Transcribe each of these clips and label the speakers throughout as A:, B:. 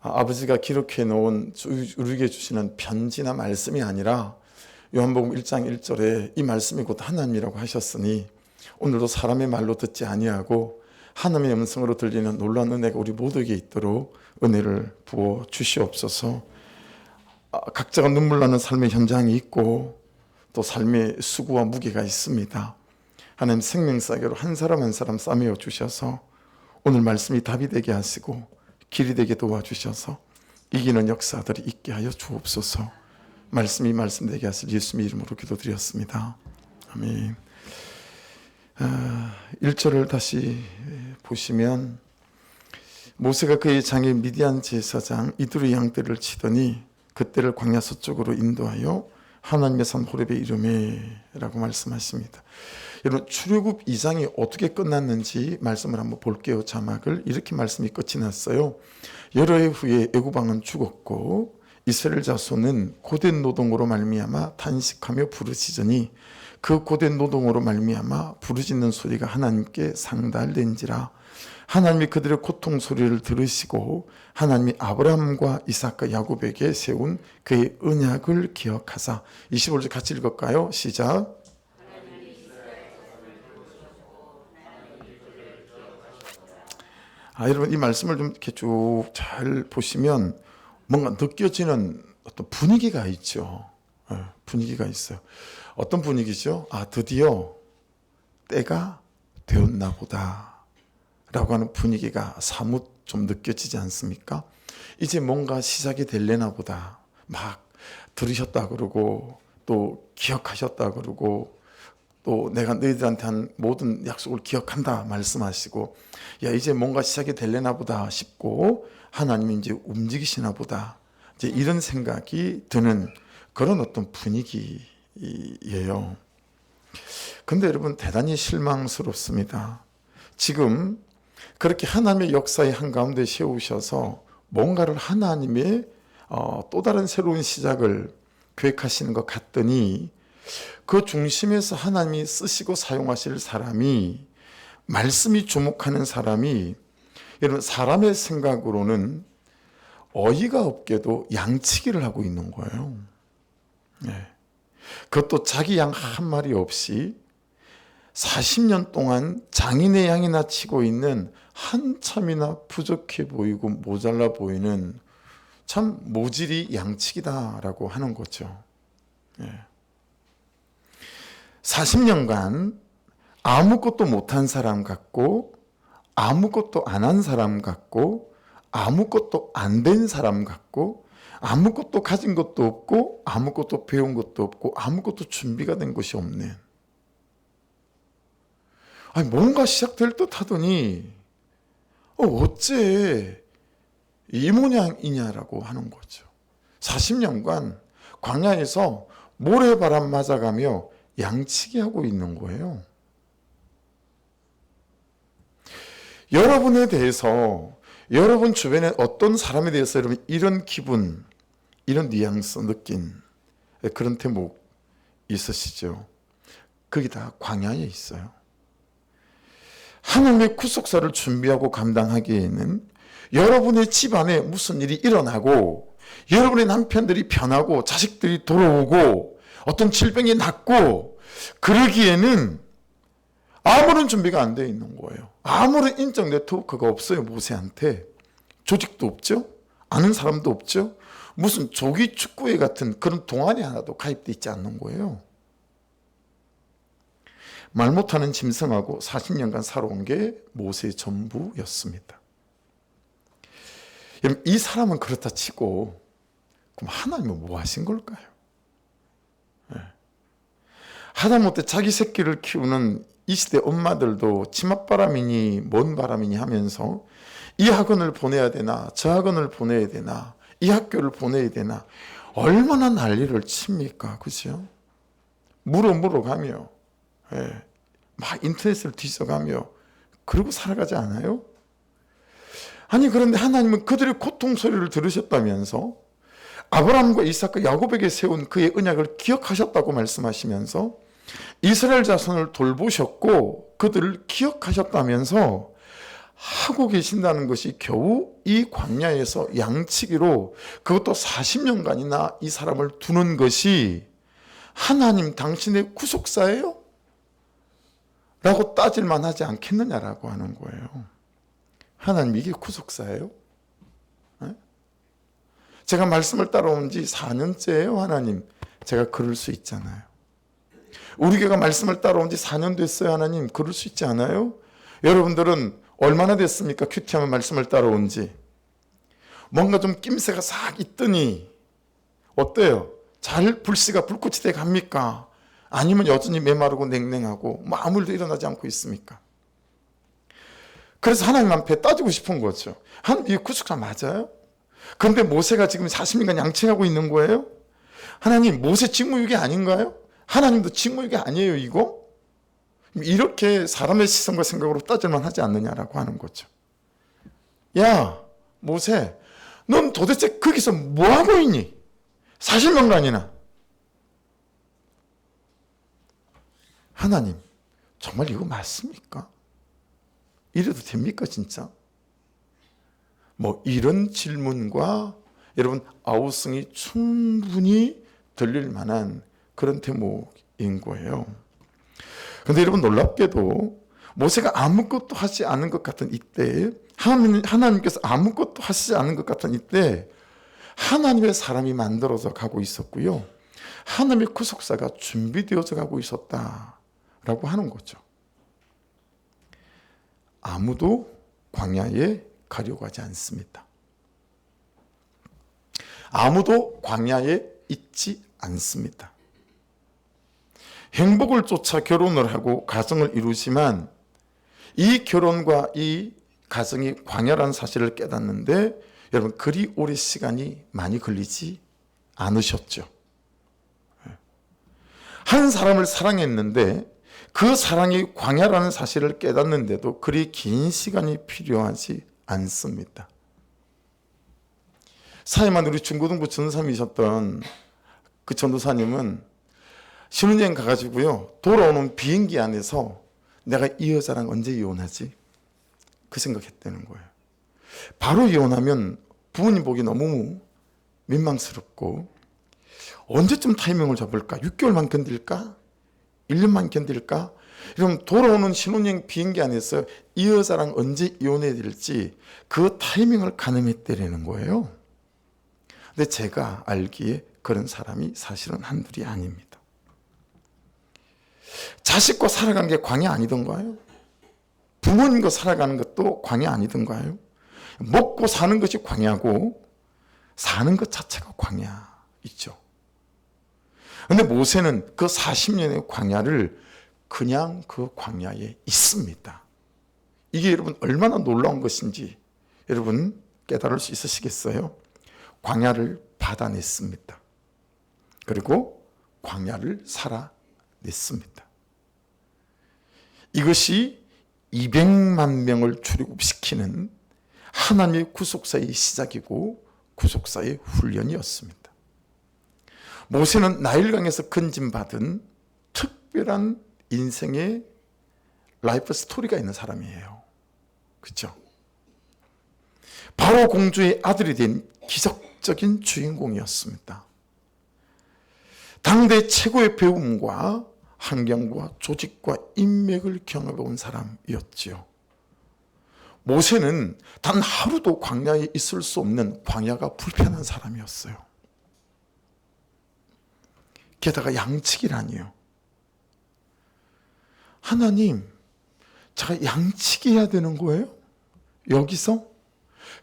A: 아버지가 기록해 놓은 우리에게 주시는 편지나 말씀이 아니라 요한복음 1장 1절에 이 말씀이 곧 하나님이라고 하셨으니 오늘도 사람의 말로 듣지 아니하고 하나님의 음성으로 들리는 놀라운 은혜가 우리 모두에게 있도록 은혜를 부어 주시옵소서. 각자가 눈물 나는 삶의 현장이 있고 또 삶의 수고와 무게가 있습니다. 하나님 생명사계로 한 사람 한 사람 싸매어 주셔서 오늘 말씀이 답이 되게 하시고 길이 되게 도와주셔서 이기는 역사들이 있게 하여 주옵소서. 말씀이 말씀되게 하실 예수님의 이름으로 기도드렸습니다. 아멘. 1절을 다시 보시면 모세가 그의 장인 미디안 제사장 이두리 양떼를 치더니 그때를 광야 서쪽으로 인도하여 하나님의 산 호렙에 이르매 라고 말씀하십니다. 여러분 출애굽 2장이 어떻게 끝났는지 말씀을 한번 볼게요. 자막을. 이렇게 말씀이 끝이 났어요. 여러 해 후에 애굽 왕은 죽었고 이스라엘 자손은 고된 노동으로 말미암아 탄식하며 부르짖으니 그 고된 노동으로 말미암아 부르짖는 소리가 하나님께 상달된지라. 하나님이 그들의 고통 소리를 들으시고 하나님이 아브라함과 이삭과 야곱에게 세운 그의 언약을 기억하사. 25절 같이 읽을까요? 시작. 여러분 이 말씀을 좀 이렇게 쭉 잘 보시면 뭔가 느껴지는 어떤 분위기가 있죠. 분위기가 있어요. 어떤 분위기죠? 드디어 때가 되었나 보다 라고 하는 분위기가 사뭇 좀 느껴지지 않습니까? 이제 뭔가 시작이 될래나 보다. 막 들으셨다 그러고 또 기억하셨다 그러고 또 내가 너희들한테 한 모든 약속을 기억한다 말씀하시고 야 이제 뭔가 시작이 될래나 보다 싶고 하나님이 이제 움직이시나 보다 이제 이런 생각이 드는 그런 어떤 분위기예요. 근데 여러분 대단히 실망스럽습니다. 지금 그렇게 하나님의 역사의 한가운데 세우셔서 뭔가를 하나님의 또 다른 새로운 시작을 계획하시는 것 같더니 그 중심에서 하나님이 쓰시고 사용하실 사람이 말씀이 주목하는 사람이 여러분 사람의 생각으로는 어이가 없게도 양치기를 하고 있는 거예요. 그것도 자기 양 한 마리 없이 40년 동안 장인의 양이나 치고 있는 한참이나 부족해 보이고 모자라 보이는 참 모질이 양치기다라고 하는 거죠. 40년간 아무것도 못한 사람 같고 아무것도 안 한 사람 같고 아무것도 안 된 사람 같고 아무것도 가진 것도 없고 아무것도 배운 것도 없고 아무것도 준비가 된 것이 없는 뭔가 시작될 듯 하더니 어째 이 모양이냐라고 하는 거죠. 40년간 광야에서 모래바람 맞아가며 양치기 하고 있는 거예요. 여러분에 대해서 여러분 주변에 어떤 사람에 대해서 여러분 이런 기분, 이런 뉘앙스 느낀 그런 대목 있으시죠? 그게 다 광야에 있어요. 하나님의 구속사를 준비하고 감당하기에는 여러분의 집안에 무슨 일이 일어나고 여러분의 남편들이 변하고 자식들이 돌아오고 어떤 질병이 낫고 그러기에는 아무런 준비가 안 되어 있는 거예요. 아무런 인적 네트워크가 없어요. 모세한테. 조직도 없죠. 아는 사람도 없죠. 무슨 조기 축구회 같은 그런 동아리 하나도 가입되어 있지 않는 거예요. 말 못하는 짐승하고 40년간 살아온 게 모세의 전부였습니다. 여러분 이 사람은 그렇다 치고 그럼 하나님은 뭐 하신 걸까요? 하다못해 자기 새끼를 키우는 이 시대 엄마들도 치맛바람이니 뭔 바람이니 하면서 이 학원을 보내야 되나 저 학원을 보내야 되나 이 학교를 보내야 되나 얼마나 난리를 칩니까? 그죠? 물어가며 막 인터넷을 뒤져가며 그러고 살아가지 않아요? 아니 그런데 하나님은 그들의 고통 소리를 들으셨다면서 아브라함과 이삭과 야곱에게 세운 그의 언약을 기억하셨다고 말씀하시면서 이스라엘 자손을 돌보셨고 그들을 기억하셨다면서 하고 계신다는 것이 겨우 이 광야에서 양치기로 그것도 40년간이나 이 사람을 두는 것이 하나님 당신의 구속사예요? 라고 따질만 하지 않겠느냐라고 하는 거예요. 하나님 이게 구속사예요? 네? 제가 말씀을 따라온 지 4년째예요. 하나님 제가 그럴 수 있잖아요. 우리 교회가 말씀을 따라온 지 4년 됐어요. 하나님 그럴 수 있지 않아요? 여러분들은 얼마나 됐습니까? 큐티하면 말씀을 따라온 지. 뭔가 좀 낌새가 싹 있더니 어때요? 잘 불씨가 불꽃이 돼 갑니까? 아니면 여전히 메마르고 냉랭하고 뭐 아무 일도 일어나지 않고 있습니까? 그래서 하나님 앞에 따지고 싶은 거죠. 하나님 이게 구속사 맞아요? 그런데 모세가 지금 40년간 양치하고 있는 거예요? 하나님 모세 직무유기 아닌가요? 하나님도 직무유기 아니에요 이거? 이렇게 사람의 시선과 생각으로 따질만 하지 않느냐라고 하는 거죠. 야 모세 넌 도대체 거기서 뭐하고 있니? 40년간이나. 하나님 정말 이거 맞습니까? 이래도 됩니까 진짜? 뭐 이런 질문과 여러분 아우성이 충분히 들릴 만한 그런 대목인 거예요. 그런데 여러분 놀랍게도 모세가 아무것도 하지 않은 것 같은 이때 하나님께서 아무것도 하시지 않은 것 같은 이때 하나님의 사람이 만들어져 가고 있었고요. 하나님의 구속사가 준비되어져 가고 있었다라고 하는 거죠. 아무도 광야에 가려고 하지 않습니다. 아무도 광야에 있지 않습니다. 행복을 쫓아 결혼을 하고 가정을 이루지만 이 결혼과 이 가정이 광야라는 사실을 깨닫는데 여러분 그리 오래 시간이 많이 걸리지 않으셨죠. 한 사람을 사랑했는데 그 사랑이 광야라는 사실을 깨닫는데도 그리 긴 시간이 필요하지 않습니다. 사이만 우리 중고등부 전도사님이셨던 그 전도사님은 신혼여행 가가지고요 돌아오는 비행기 안에서 내가 이 여자랑 언제 이혼하지? 그 생각했다는 거예요. 바로 이혼하면 부모님 보기 너무 민망스럽고 언제쯤 타이밍을 잡을까? 6개월만 견딜까? 1년만 견딜까? 그럼 돌아오는 신혼여행 비행기 안에서 이 여자랑 언제 이혼해야 될지 그 타이밍을 가늠했다는 거예요. 근데 제가 알기에 그런 사람이 사실은 한둘이 아닙니다. 자식과 살아가는 게 광야 아니던가요? 부모님과 살아가는 것도 광야 아니던가요? 먹고 사는 것이 광야고 사는 것 자체가 광야이죠. 그런데 모세는 그 40년의 광야를 그냥 그 광야에 있습니다. 이게 여러분 얼마나 놀라운 것인지 여러분 깨달을 수 있으시겠어요? 광야를 받아냈습니다. 그리고 광야를 살아냈습니다. 이것이 200만 명을 출애굽시키는 하나님의 구속사의 시작이고 구속사의 훈련이었습니다. 모세는 나일강에서 건진받은 특별한 인생의 라이프 스토리가 있는 사람이에요. 그렇죠? 바로 공주의 아들이 된 기적적인 주인공이었습니다. 당대 최고의 배움과 환경과 조직과 인맥을 경험해온 사람이었지요. 모세는 단 하루도 광야에 있을 수 없는 광야가 불편한 사람이었어요. 게다가 양치기라니요. 하나님, 제가 양치기 해야 되는 거예요? 여기서?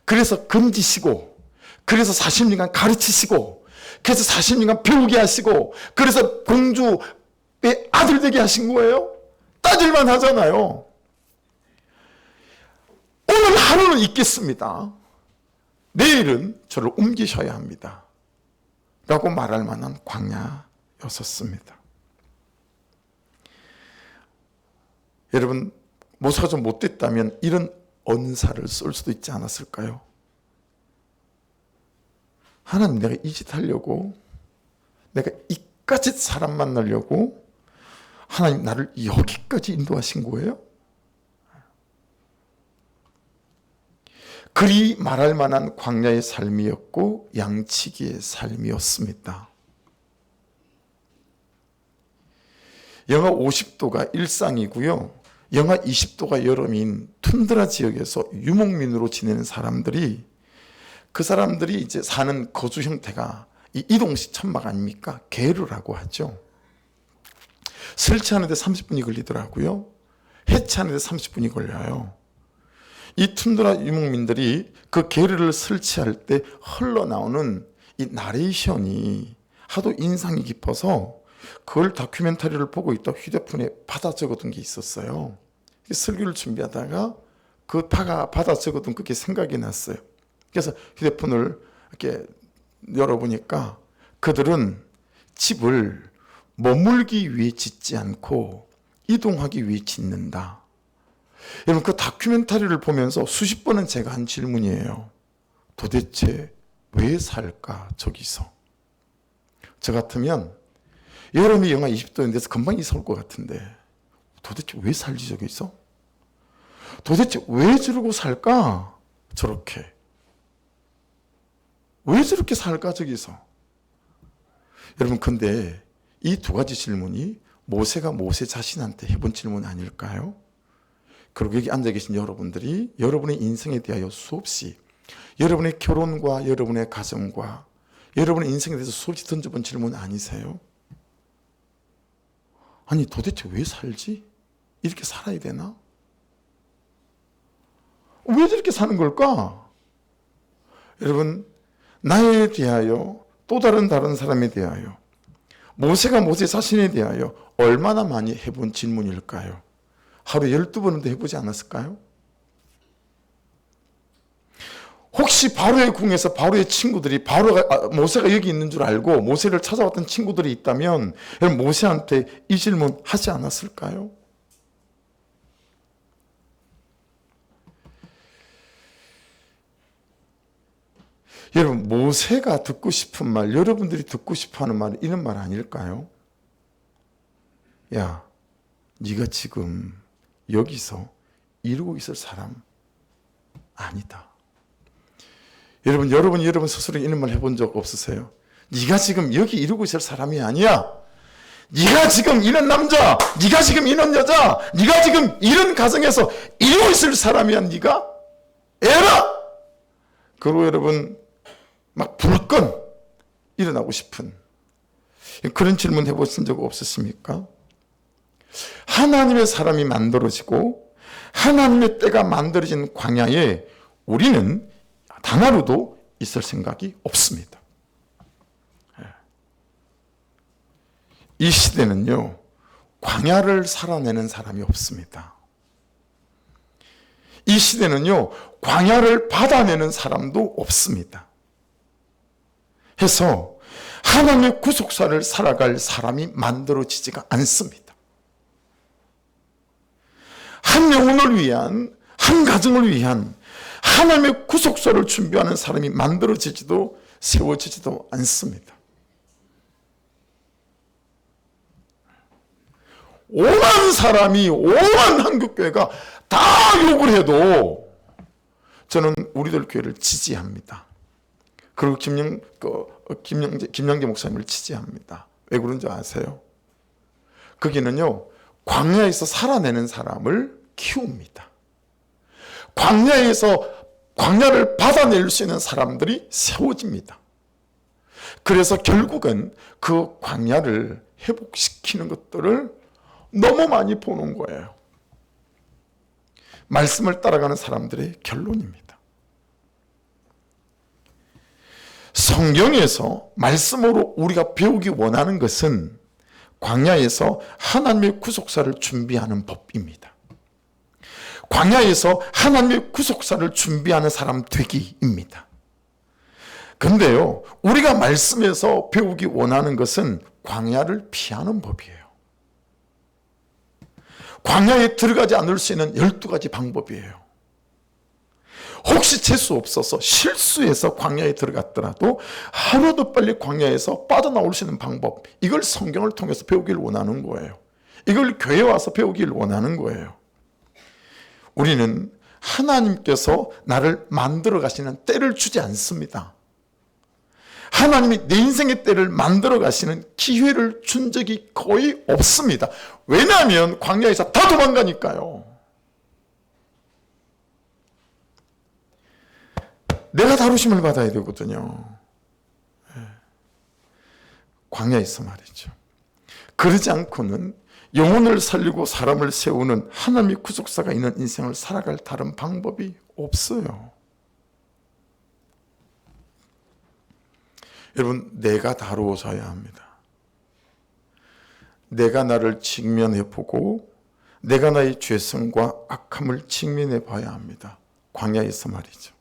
A: 그래서 건지시고, 그래서 40년간 가르치시고, 그래서 40년간 배우게 하시고, 그래서 공주의 아들 되게 하신 거예요? 따질만 하잖아요. 오늘 하루는 있겠습니다. 내일은 저를 옮기셔야 합니다. 라고 말할 만한 광야였었습니다. 여러분, 모세가 좀 못됐다면 이런 언사를 쓸 수도 있지 않았을까요? 하나님, 내가 이 짓 하려고, 내가 이까지 사람 만나려고 하나님 나를 여기까지 인도하신 거예요? 그리 말할 만한 광야의 삶이었고 양치기의 삶이었습니다. 영하 50도가 일상이고요. 영하 20도가 여름인 툰드라 지역에서 유목민으로 지내는 사람들이, 그 사람들이 이제 사는 거주 형태가 이 이동식 천막 아닙니까? 게르라고 하죠. 설치하는데 30분이 걸리더라고요. 해체하는데 30분이 걸려요. 이 툰드라 유목민들이 그 게르를 설치할 때 흘러나오는 이 나레이션이 하도 인상이 깊어서 그걸 다큐멘터리를 보고 있다 휴대폰에 받아 적어둔 게 있었어요. 설교를 준비하다가 그 받아 적어둔 그게 생각이 났어요. 그래서 휴대폰을 이렇게 열어보니까 그들은 집을 머물기 위해 짓지 않고 이동하기 위해 짓는다. 여러분, 그 다큐멘터리를 보면서 수십 번은 제가 한 질문이에요. 도대체 왜 살까 저기서? 저 같으면 여름이 영하 20도인데서 금방 이사 올 것 같은데 도대체 왜 살지 저기서? 도대체 왜 저러고 살까? 저렇게. 왜 저렇게 살까 저기서? 여러분, 근데 이 두 가지 질문이 모세가 모세 자신한테 해본 질문 아닐까요? 그리고 여기 앉아 계신 여러분들이 여러분의 인생에 대하여 수없이, 여러분의 결혼과 여러분의 가정과 여러분의 인생에 대해서 수없이 던져본 질문 아니세요? 아니, 도대체 왜 살지? 이렇게 살아야 되나? 왜 저렇게 사는 걸까? 여러분, 나에 대하여, 또 다른 사람에 대하여, 모세가 모세 자신에 대하여 얼마나 많이 해본 질문일까요? 하루 12번도 해보지 않았을까요? 혹시 바로의 궁에서 바로의 친구들이 모세가 여기 있는 줄 알고 모세를 찾아왔던 친구들이 있다면 여러분, 모세한테 이 질문 하지 않았을까요? 여러분, 모세가 듣고 싶은 말, 여러분들이 듣고 싶어하는 말은 이런 말 아닐까요? 야, 네가 지금 여기서 이루고 있을 사람 아니다. 여러분 스스로 이런 말 해본 적 없으세요? 네가 지금 여기 이루고 있을 사람이 아니야. 네가 지금 이런 남자, 네가 지금 이런 여자, 네가 지금 이런 가정에서 이루고 있을 사람이야. 네가 에라. 그리고 여러분 막 불끈 일어나고 싶은 그런 질문 해보신 적 없으십니까? 하나님의 사람이 만들어지고 하나님의 때가 만들어진 광야에 우리는 단 하루도 있을 생각이 없습니다. 이 시대는요, 광야를 살아내는 사람이 없습니다. 이 시대는요, 광야를 받아내는 사람도 없습니다. 해서 하나님의 구속사를 살아갈 사람이 만들어지지가 않습니다. 한 영혼을 위한, 한 가정을 위한 하나님의 구속사를 준비하는 사람이 만들어지지도 세워지지도 않습니다. 오만 사람이, 오만 한국교회가 다 욕을 해도 저는 우리들 교회를 지지합니다. 그리고 김영재 목사님을 지지합니다. 왜 그런지 아세요? 거기는요, 광야에서 살아내는 사람을 키웁니다. 광야를 받아낼 수 있는 사람들이 세워집니다. 그래서 결국은 그 광야를 회복시키는 것들을 너무 많이 보는 거예요. 말씀을 따라가는 사람들의 결론입니다. 성경에서 말씀으로 우리가 배우기 원하는 것은 광야에서 하나님의 구속사를 준비하는 법입니다. 광야에서 하나님의 구속사를 준비하는 사람 되기입니다. 그런데요, 우리가 말씀에서 배우기 원하는 것은 광야를 피하는 법이에요. 광야에 들어가지 않을 수 있는 12가지 방법이에요. 혹시 재수 없어서 실수해서 광야에 들어갔더라도 하루도 빨리 광야에서 빠져나올 수 있는 방법, 이걸 성경을 통해서 배우길 원하는 거예요. 이걸 교회에 와서 배우길 원하는 거예요. 우리는 하나님께서 나를 만들어 가시는 때를 주지 않습니다. 하나님이 내 인생의 때를 만들어 가시는 기회를 준 적이 거의 없습니다. 왜냐하면 광야에서 다 도망가니까요. 내가 다루심을 받아야 되거든요. 광야에서 말이죠. 그러지 않고는 영혼을 살리고 사람을 세우는 하나님의 구속사가 있는 인생을 살아갈 다른 방법이 없어요. 여러분, 내가 다루어져야 합니다. 내가 나를 직면해 보고 내가 나의 죄성과 악함을 직면해 봐야 합니다. 광야에서 말이죠.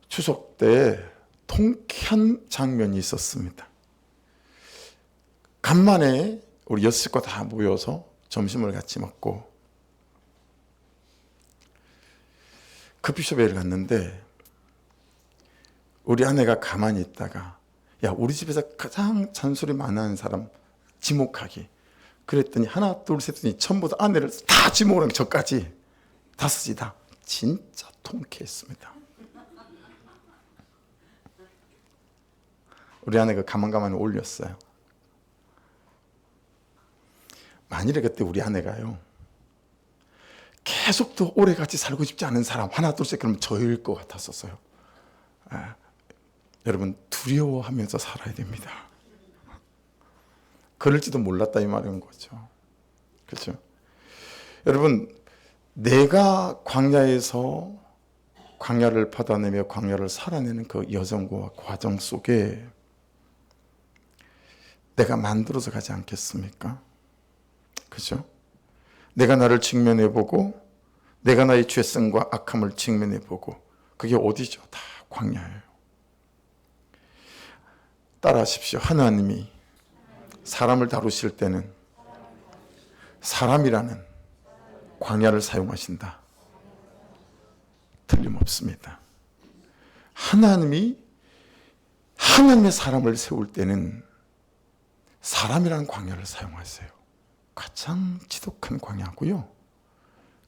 A: 추석 때 통쾌한 장면이 있었습니다. 간만에 우리 6식구 다 모여서 점심을 같이 먹고 커피숍에 갔는데 우리 아내가 가만히 있다가 야, 우리 집에서 가장 잔소리 많이 하는 사람 지목하기. 그랬더니 하나 둘 셋 했더니 전부 다 아내를 다 지목을 한 저까지 다섯이다. 진짜 통쾌했습니다. 우리 아내가 가만가만 올렸어요. 만일에 그때 우리 아내가요 계속 더 오래 같이 살고 싶지 않은 사람 하나 둘 셋 그러면 저일 것 같았었어요. 여러분, 두려워하면서 살아야 됩니다. 그럴지도 몰랐다 이 말인 거죠. 그렇죠? 여러분, 내가 광야에서 광야를 받아내며 광야를 살아내는 그 여정과 과정 속에 내가 만들어서 가지 않겠습니까? 그죠? 내가 나를 직면해보고 내가 나의 죄성과 악함을 직면해보고 그게 어디죠? 다 광야예요. 따라하십시오. 하나님이 사람을 다루실 때는 사람이라는 광야를 사용하신다. 틀림없습니다. 하나님이 하나님의 사람을 세울 때는 사람이라는 광야를 사용하세요. 가장 지독한 광야고요.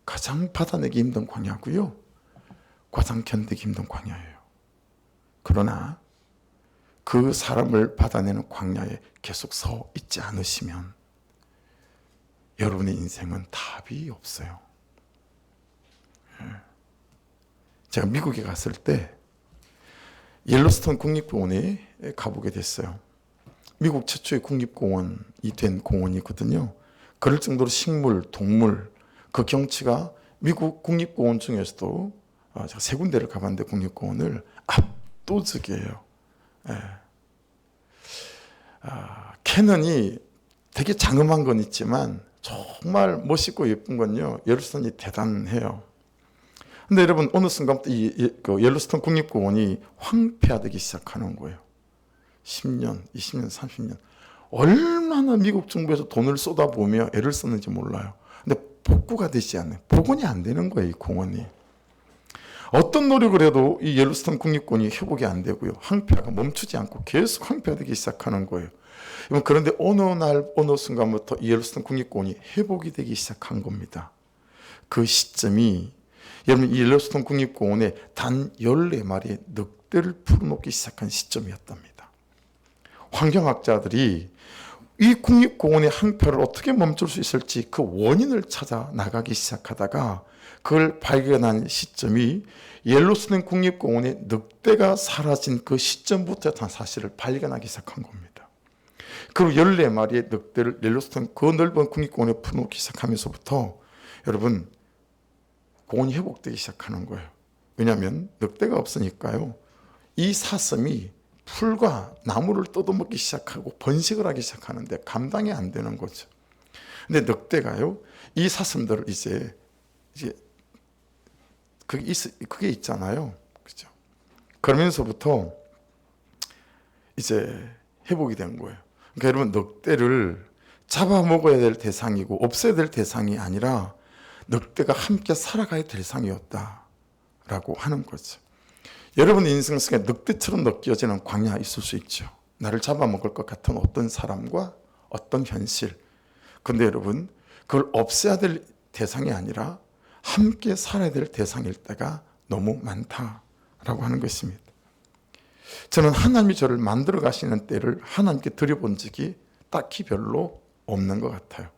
A: 가장 받아내기 힘든 광야고요. 가장 견디기 힘든 광야예요. 그러나 그 사람을 받아내는 광야에 계속 서 있지 않으시면 여러분의 인생은 답이 없어요. 제가 미국에 갔을 때 옐로스톤 국립공원에 가보게 됐어요. 미국 최초의 국립공원이 된 공원이 있거든요. 그럴 정도로 식물, 동물, 그 경치가 미국 국립공원 중에서도 제가 3군데를 가봤는데 국립공원을 압도적이에요. 캐넌이 되게 장엄한 건 있지만 정말 멋있고 예쁜 건요, 옐로스톤이 대단해요. 근데 여러분, 어느 순간부터 그 옐로스톤 국립공원이 황폐화되기 시작하는 거예요. 10년, 20년, 30년. 얼마나 미국 정부에서 돈을 쏟아부으며 애를 썼는지 몰라요. 근데 복구가 되지 않아요. 복원이 안 되는 거예요, 이 공원이. 어떤 노력을 해도 이 옐로스톤 국립공원이 회복이 안 되고요. 황폐화가 멈추지 않고 계속 황폐화되기 시작하는 거예요. 그런데 어느 날, 어느 순간부터 이 옐로스톤 국립공원이 회복이 되기 시작한 겁니다. 그 시점이 여러분, 이 옐로스톤 국립공원에 단 14마리의 늑대를 풀어놓기 시작한 시점이었답니다. 환경학자들이 이 국립공원의 항폐를 어떻게 멈출 수 있을지 그 원인을 찾아 나가기 시작하다가 그걸 발견한 시점이 옐로스톤 국립공원의 늑대가 사라진 그 시점부터 사실을 발견하기 시작한 겁니다. 그리고 14마리의 늑대를 옐로스톤 그 넓은 국립공원에 풀어놓기 시작하면서부터 여러분, 공원이 회복되기 시작하는 거예요. 왜냐하면 늑대가 없으니까요. 이 사슴이 풀과 나무를 뜯어먹기 시작하고 번식을 하기 시작하는데 감당이 안 되는 거죠. 근데 늑대가요, 이 사슴들을 이제 그게 있잖아요. 그죠? 그러면서부터 이제 회복이 된 거예요. 그러니까 여러분, 늑대를 잡아먹어야 될 대상이고 없애야 될 대상이 아니라 늑대가 함께 살아가야 될 대상이었다라고 하는 거죠. 여러분의 인생 속에 늑대처럼 느껴지는 광야 있을 수 있죠. 나를 잡아먹을 것 같은 어떤 사람과 어떤 현실. 근데 여러분, 그걸 없애야 될 대상이 아니라 함께 살아야 될 대상일 때가 너무 많다라고 하는 것입니다. 저는 하나님이 저를 만들어 가시는 때를 하나님께 드려본 적이 딱히 별로 없는 것 같아요.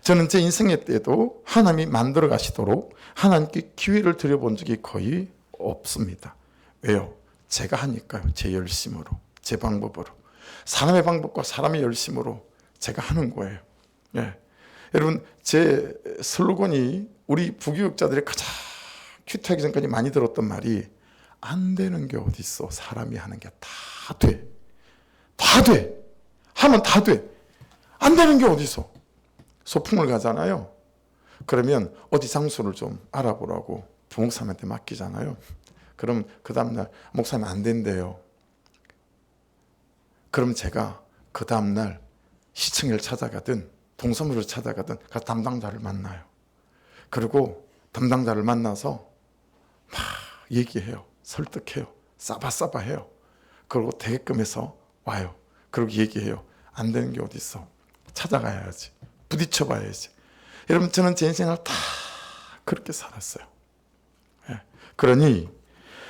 A: 저는 제 인생의 때도 하나님이 만들어 가시도록 하나님께 기회를 드려본 적이 거의 없습니다. 왜요? 제가 하니까요. 제 열심으로, 제 방법으로. 사람의 방법과 사람의 열심으로 제가 하는 거예요. 예. 여러분, 제 슬로건이 우리 부교육자들이 가장 큐트하기 전까지 많이 들었던 말이 안 되는 게 어디 있어. 사람이 하는 게 다 돼. 다 돼. 하면 다 돼. 안 되는 게 어디 있어. 소풍을 가잖아요. 그러면 어디 장소를 좀 알아보라고 부목사님한테 맡기잖아요. 그럼 그 다음날 목사님 안 된대요. 그럼 제가 그 다음날 시청을 찾아가든 동서물을 찾아가든 그 담당자를 만나요. 그리고 담당자를 만나서 막 얘기해요. 설득해요. 싸바싸바해요. 그리고 되게끔 해서 와요. 그리고 얘기해요. 안 되는 게 어디 있어. 찾아가야지. 부딪혀봐야지. 여러분, 저는 제 인생을 다 그렇게 살았어요. 예. 그러니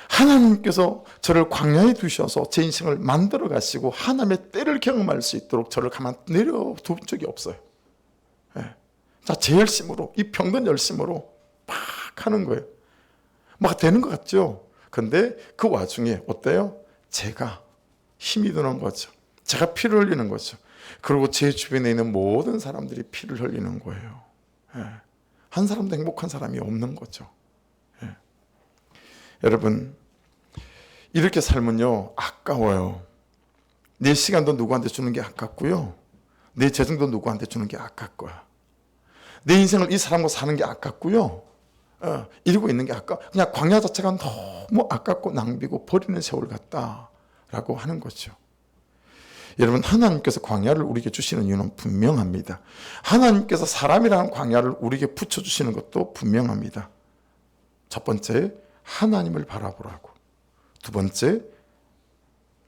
A: 하나님께서 저를 광야에 두셔서 제 인생을 만들어 가시고 하나님의 때를 경험할 수 있도록 저를 가만 내려둔 적이 없어요. 예. 자, 제 열심으로, 이 병든 열심으로 막 하는 거예요. 막 되는 것 같죠? 근데 그 와중에 어때요? 제가 힘이 드는 거죠. 제가 피를 흘리는 거죠. 그리고 제 주변에 있는 모든 사람들이 피를 흘리는 거예요. 예. 한 사람도 행복한 사람이 없는 거죠. 예. 여러분, 이렇게 살면요, 아까워요. 내 시간도 누구한테 주는 게 아깝고요. 내 재정도 누구한테 주는 게 아깝고요. 내 인생을 이 사람과 사는 게 아깝고요. 이러고 있는 게 그냥 광야 자체가 너무 아깝고 낭비고 버리는 세월 같다라고 하는 거죠. 여러분, 하나님께서 광야를 우리에게 주시는 이유는 분명합니다. 하나님께서 사람이라는 광야를 우리에게 붙여주시는 것도 분명합니다. 첫 번째, 하나님을 바라보라고. 두 번째,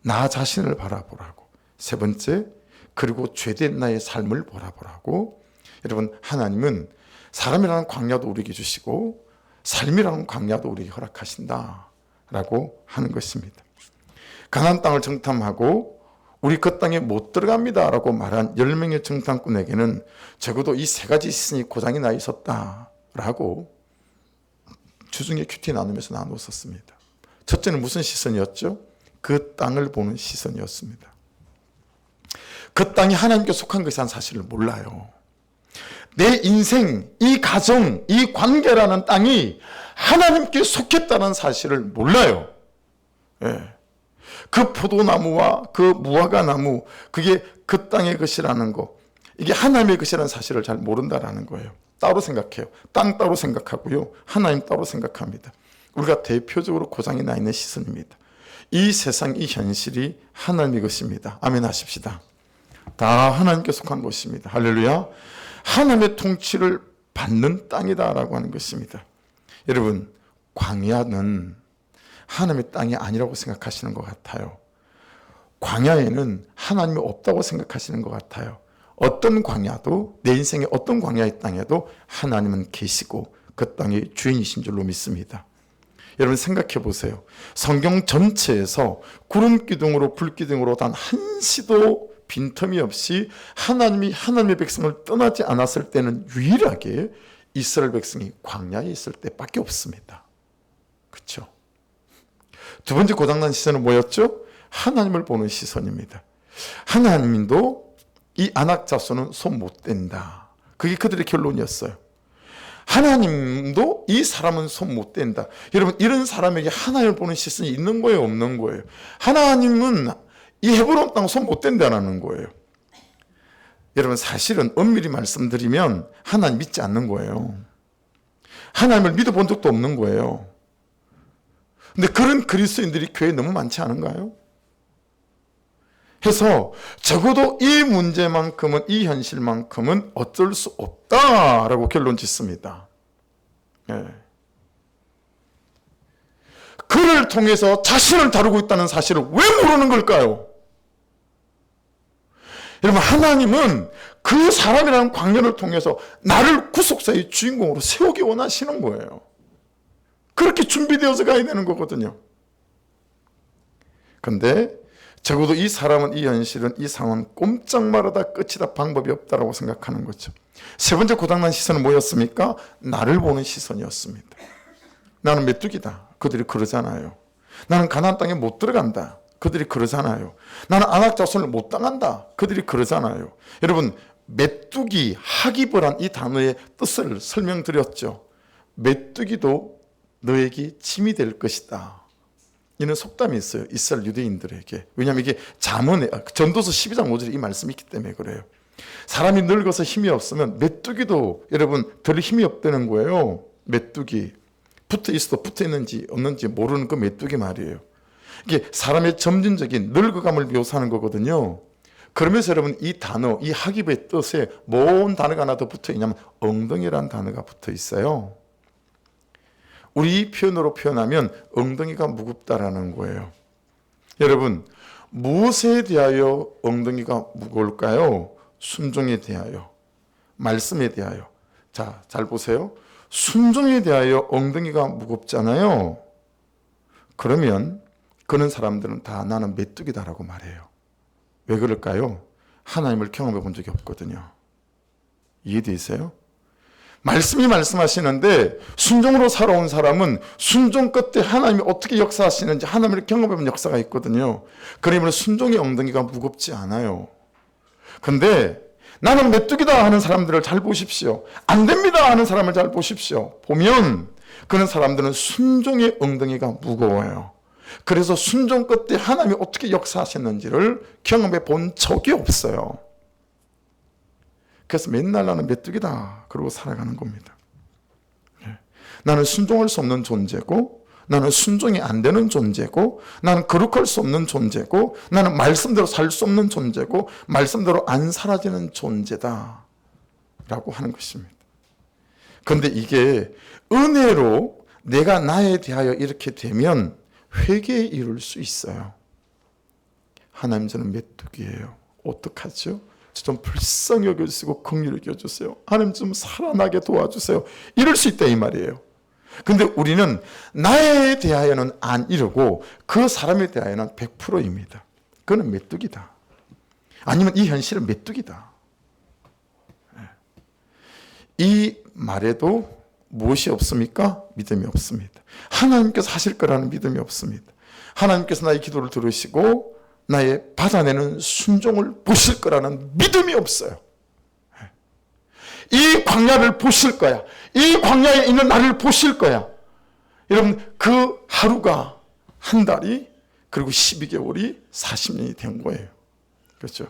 A: 나 자신을 바라보라고. 세 번째, 그리고 죄된 나의 삶을 바라보라고. 여러분, 하나님은 사람이라는 광야도 우리에게 주시고 삶이라는 광야도 우리에게 허락하신다라고 하는 것입니다. 가나안 땅을 정탐하고 우리 그 땅에 못 들어갑니다라고 말한 10명의 정탐꾼에게는 적어도 이 세 가지 시선이 고장이 나 있었다라고 주중에 큐티 나누면서 나누었습니다. 첫째는 무슨 시선이었죠? 그 땅을 보는 시선이었습니다. 그 땅이 하나님께 속한 것이라는 사실을 몰라요. 내 인생, 이 가정, 이 관계라는 땅이 하나님께 속했다는 사실을 몰라요. 예. 그 포도나무와 그 무화과 나무, 그게 그 땅의 것이라는 거, 이게 하나님의 것이라는 사실을 잘 모른다라는 거예요. 따로 생각해요. 땅 따로 생각하고요. 하나님 따로 생각합니다. 우리가 대표적으로 고장이 나 있는 시선입니다. 이 세상, 이 현실이 하나님의 것입니다. 아멘 하십시다. 다 하나님께 속한 것입니다. 할렐루야. 하나님의 통치를 받는 땅이다라고 하는 것입니다. 여러분, 광야는 하나님의 땅이 아니라고 생각하시는 것 같아요. 광야에는 하나님이 없다고 생각하시는 것 같아요. 어떤 광야도, 내 인생의 어떤 광야의 땅에도 하나님은 계시고 그 땅의 주인이신 줄로 믿습니다. 여러분, 생각해 보세요. 성경 전체에서 구름 기둥으로 불 기둥으로 단 한시도 빈틈이 없이 하나님이 하나님의 백성을 떠나지 않았을 때는 유일하게 이스라엘 백성이 광야에 있을 때밖에 없습니다. 그렇죠? 두 번째 고장난 시선은 뭐였죠? 하나님을 보는 시선입니다. 하나님도 이 안악 자손은 손 못 댄다. 그게 그들의 결론이었어요. 하나님도 이 사람은 손 못 댄다. 여러분, 이런 사람에게 하나님을 보는 시선이 있는 거예요, 없는 거예요? 하나님은 이 헤브론 땅 손 못 댄다는 거예요. 여러분, 사실은 엄밀히 말씀드리면 하나님 믿지 않는 거예요. 하나님을 믿어본 적도 없는 거예요. 근데 그런 그리스도인들이 교회에 너무 많지 않은가요? 해서 적어도 이 문제만큼은, 이 현실만큼은 어쩔 수 없다라고 결론 짓습니다. 네. 그를 통해서 자신을 다루고 있다는 사실을 왜 모르는 걸까요? 여러분, 하나님은 그 사람이라는 광야를 통해서 나를 구속사의 주인공으로 세우기 원하시는 거예요. 그렇게 준비되어서 가야 되는 거거든요. 근데 적어도 이 사람은, 이 현실은, 이 상황은 꼼짝 말하다 끝이다, 방법이 없다라고 생각하는 거죠. 세 번째 고장난 시선은 뭐였습니까? 나를 보는 시선이었습니다. 나는 메뚜기다. 그들이 그러잖아요. 나는 가나안 땅에 못 들어간다. 그들이 그러잖아요. 나는 안악자손을 못 당한다. 그들이 그러잖아요. 여러분, 메뚜기, 하기벌한 이 단어의 뜻을 설명드렸죠. 메뚜기도 너에게 짐이 될 것이다. 이는 속담이 있어요. 이스라엘 유대인들에게. 왜냐하면 이게 전도서 12장 5절에 이 말씀이 있기 때문에 그래요. 사람이 늙어서 힘이 없으면 메뚜기도 여러분 덜 힘이 없다는 거예요. 메뚜기. 붙어 있어도 붙어 있는지 없는지 모르는 그 메뚜기 말이에요. 이게 사람의 점진적인 늙어감을 묘사하는 거거든요. 그러면서 여러분 이 단어, 이 하기의 뜻에 뭔 단어가 하나 더 붙어 있냐면 엉덩이라는 단어가 붙어 있어요. 우리 표현으로 표현하면 엉덩이가 무겁다라는 거예요. 여러분, 무엇에 대하여 엉덩이가 무거울까요? 순종에 대하여, 말씀에 대하여. 자, 잘 보세요. 순종에 대하여 엉덩이가 무겁잖아요. 그러면 그런 사람들은 다 나는 메뚜기다라고 말해요. 왜 그럴까요? 하나님을 경험해 본 적이 없거든요. 이해되세요? 말씀이 말씀하시는데 순종으로 살아온 사람은 순종 끝에 하나님이 어떻게 역사하시는지 하나님을 경험해 본 역사가 있거든요. 그러면 순종의 엉덩이가 무겁지 않아요. 근데 나는 메뚜기다 하는 사람들을 잘 보십시오. 안 됩니다 하는 사람을 잘 보십시오. 보면 그런 사람들은 순종의 엉덩이가 무거워요. 그래서 순종 끝에 하나님이 어떻게 역사하셨는지를 경험해 본 적이 없어요. 그래서 맨날 나는 메뚜기다 그러고 살아가는 겁니다. 나는 순종할 수 없는 존재고, 나는 순종이 안 되는 존재고, 나는 거룩할 수 없는 존재고, 나는 말씀대로 살 수 없는 존재고, 말씀대로 안 사라지는 존재다 라고 하는 것입니다. 그런데 이게 은혜로 내가 나에 대하여 이렇게 되면 회개에 이룰 수 있어요. 하나님, 저는 메뚜기예요. 어떡하죠? 좀 불쌍히 여겨주시고 긍휼히 여겨주세요. 하나님, 좀 살아나게 도와주세요. 이럴 수 있다 이 말이에요. 근데 우리는 나에 대하여는 안 이러고 그 사람에 대하여는 100%입니다. 그는 메뚜기다. 아니면 이 현실은 메뚜기다. 이 말에도 무엇이 없습니까? 믿음이 없습니다. 하나님께서 하실 거라는 믿음이 없습니다. 하나님께서 나의 기도를 들으시고 나의 받아내는 순종을 보실 거라는 믿음이 없어요. 이 광야를 보실 거야. 이 광야에 있는 나를 보실 거야. 여러분, 그 하루가 한 달이, 그리고 12개월이 40년이 된 거예요. 그렇죠?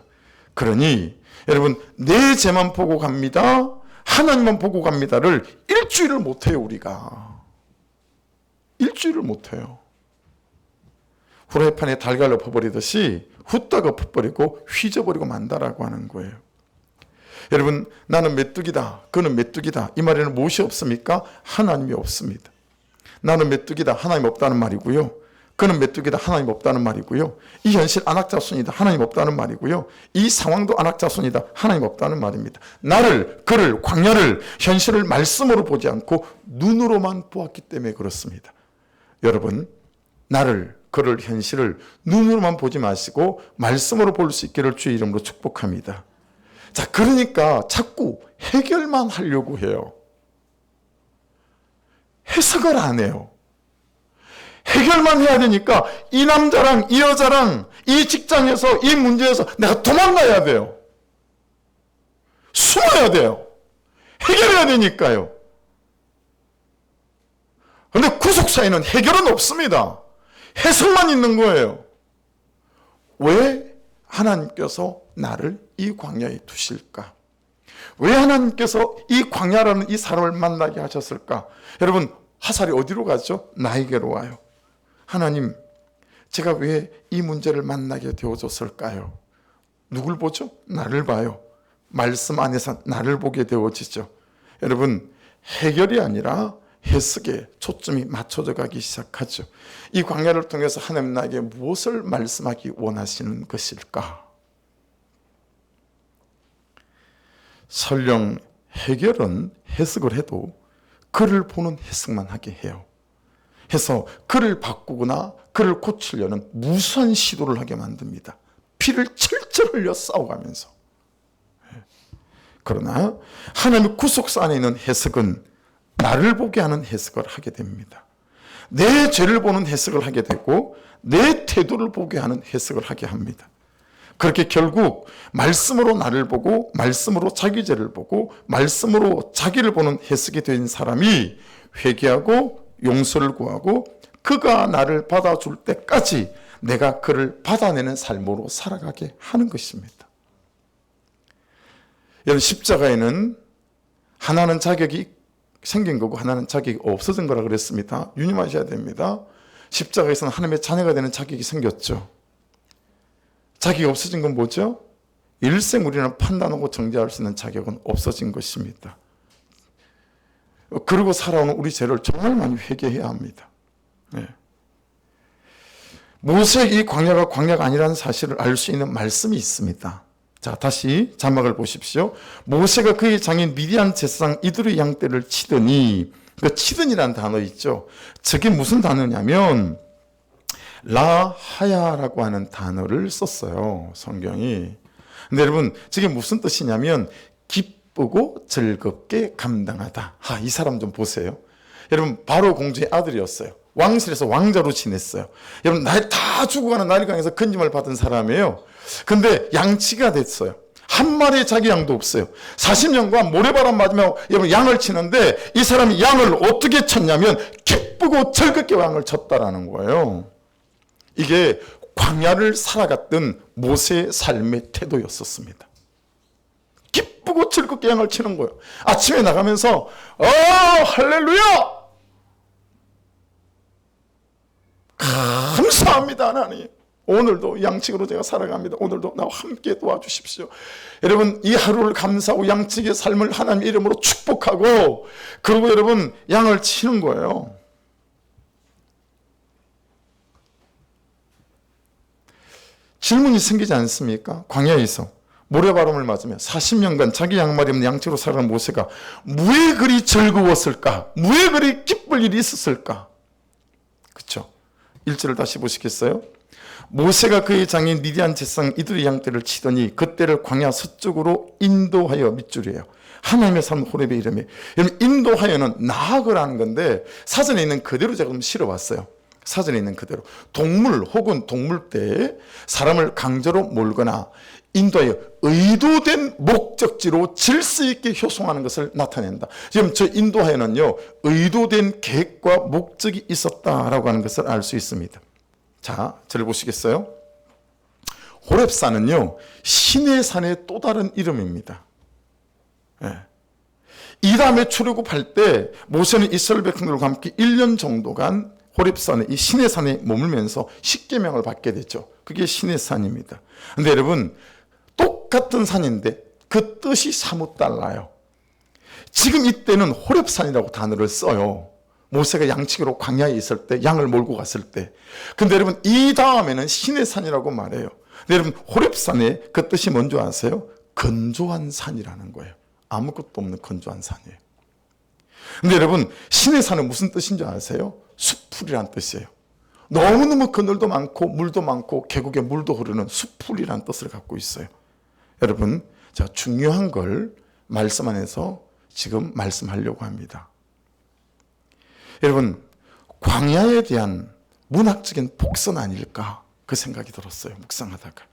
A: 그러니 여러분, 내 죄만 보고 갑니다, 하나님만 보고 갑니다를 일주일을 못해요. 우리가 일주일을 못해요. 후라이팬에 달걀을 엎어버리듯이 후딱 엎어버리고 휘저버리고 만다라고 하는 거예요. 여러분, 나는 메뚜기다, 그는 메뚜기다, 이 말에는 무엇이 없습니까? 하나님이 없습니다. 나는 메뚜기다, 하나님 없다는 말이고요. 그는 메뚜기다, 하나님 없다는 말이고요. 이 현실 안악자손이다, 하나님 없다는 말이고요. 이 상황도 안악자손이다, 하나님 없다는 말입니다. 나를, 그를, 광야를, 현실을 말씀으로 보지 않고 눈으로만 보았기 때문에 그렇습니다. 여러분, 나를, 그를, 현실을 눈으로만 보지 마시고 말씀으로 볼 수 있기를 주의 이름으로 축복합니다. 자, 그러니까 자꾸 해결만 하려고 해요. 해석을 안 해요. 해결만 해야 되니까 이 남자랑 이 여자랑 이 직장에서 이 문제에서 내가 도망가야 돼요. 숨어야 돼요. 해결해야 되니까요. 그런데 구속사에는 해결은 없습니다. 해석만 있는 거예요. 왜 하나님께서 나를 이 광야에 두실까? 왜 하나님께서 이 광야라는 이 사람을 만나게 하셨을까? 여러분, 화살이 어디로 가죠? 나에게로 와요. 하나님, 제가 왜 이 문제를 만나게 되어졌을까요? 누굴 보죠? 나를 봐요. 말씀 안에서 나를 보게 되어지죠. 여러분, 해결이 아니라 해석에 초점이 맞춰져 가기 시작하죠. 이 광야를 통해서 하나님 나에게 무엇을 말씀하기 원하시는 것일까? 설령 해결은 해석을 해도 그를 보는 해석만 하게 해요. 해서 그를 바꾸거나 그를 고치려는 무수한 시도를 하게 만듭니다. 피를 철철 흘려 싸워가면서. 그러나 하나님의 구속사 안에 있는 해석은 나를 보게 하는 해석을 하게 됩니다. 내 죄를 보는 해석을 하게 되고 내 태도를 보게 하는 해석을 하게 합니다. 그렇게 결국 말씀으로 나를 보고 말씀으로 자기 죄를 보고 말씀으로 자기를 보는 해석이 된 사람이 회개하고 용서를 구하고 그가 나를 받아줄 때까지 내가 그를 받아내는 삶으로 살아가게 하는 것입니다. 여러분, 십자가에는 하나는 자격이 생긴 거고 하나는 자격이 없어진 거라 그랬습니다. 유념하셔야 됩니다. 십자가에서는 하나님의 자녀가 되는 자격이 생겼죠. 자격이 없어진 건 뭐죠? 일생 우리는 판단하고 정죄할 수 있는 자격은 없어진 것입니다. 그러고 살아오는 우리 죄를 정말 많이 회개해야 합니다. 네. 모세의 이 광야가 광야가 아니라는 사실을 알 수 있는 말씀이 있습니다. 자, 다시 자막을 보십시오. 모세가 그의 장인 미디안 제사장 이드로의 양떼를 치더니, 그 치더니라는 단어 있죠. 저게 무슨 단어냐면 라하야라고 하는 단어를 썼어요, 성경이. 근데 여러분, 저게 무슨 뜻이냐면 기쁘고 즐겁게 감당하다. 이 사람 좀 보세요. 여러분, 바로 공주의 아들이었어요. 왕실에서 왕자로 지냈어요. 여러분, 다 죽어가는 나일강에서 건짐을 받은 사람이에요. 근데 양치가 됐어요. 한 마리의 자기 양도 없어요. 40년간 모래바람 맞으며 여러분 양을 치는데 이 사람이 양을 어떻게 쳤냐면 기쁘고 즐겁게 양을 쳤다라는 거예요. 이게 광야를 살아갔던 모세의 삶의 태도였었습니다. 기쁘고 즐겁게 양을 치는 거예요. 아침에 나가면서 할렐루야! 감사합니다, 하나님. 오늘도 양치기로 제가 살아갑니다. 오늘도 나와 함께 도와주십시오. 여러분, 이 하루를 감사하고 양치기의 삶을 하나님 이름으로 축복하고, 그리고 여러분 양을 치는 거예요. 질문이 생기지 않습니까? 광야에서 모래바람을 맞으며 40년간 자기 양말이 없는 양치기로 살아가는 모세가 왜 그리 즐거웠을까? 왜 그리 기쁠 일이 있었을까? 그렇죠? 1절을 다시 보시겠어요? 모세가 그의 장인 미디안 제사장 이드로의 양떼를 치더니 그떼를 광야 서쪽으로 인도하여 밑줄이에요. 하나님의 산 호렙의 이름에. 인도하여는 나아가라는 건데 사전에 있는 그대로 제가 좀 실어봤어요. 사전에 있는 그대로. 동물 혹은 동물대에 사람을 강제로 몰거나 인도하여 의도된 목적지로 질서 있게 효송하는 것을 나타낸다. 지금 저 인도하여는요, 의도된 계획과 목적이 있었다라고 하는 것을 알 수 있습니다. 자, 저를 보시겠어요? 호렙산은요, 신의 산의 또 다른 이름입니다. 예. 이 다음에 출애굽할 때 모세는 이스라엘 백성들과 함께 1년 정도간 호렙산에 이 신의 산에 머물면서 십계명을 받게 됐죠. 그게 신의 산입니다. 근데 여러분, 똑같은 산인데 그 뜻이 사뭇 달라요. 지금 이때는 호렙산이라고 단어를 써요. 모세가 양치기로 광야에 있을 때, 양을 몰고 갔을 때. 근데 여러분, 이 다음에는 신의 산이라고 말해요. 근데 여러분, 호렙산의 그 뜻이 뭔지 아세요? 건조한 산이라는 거예요. 아무것도 없는 건조한 산이에요. 근데 여러분, 신의 산은 무슨 뜻인지 아세요? 숲풀이란 뜻이에요. 너무너무 그늘도 많고 물도 많고 계곡에 물도 흐르는 숲풀이란 뜻을 갖고 있어요. 여러분, 제가 중요한 걸 말씀 안에서 지금 말씀하려고 합니다. 여러분, 광야에 대한 문학적인 복선 아닐까 그 생각이 들었어요, 묵상하다가.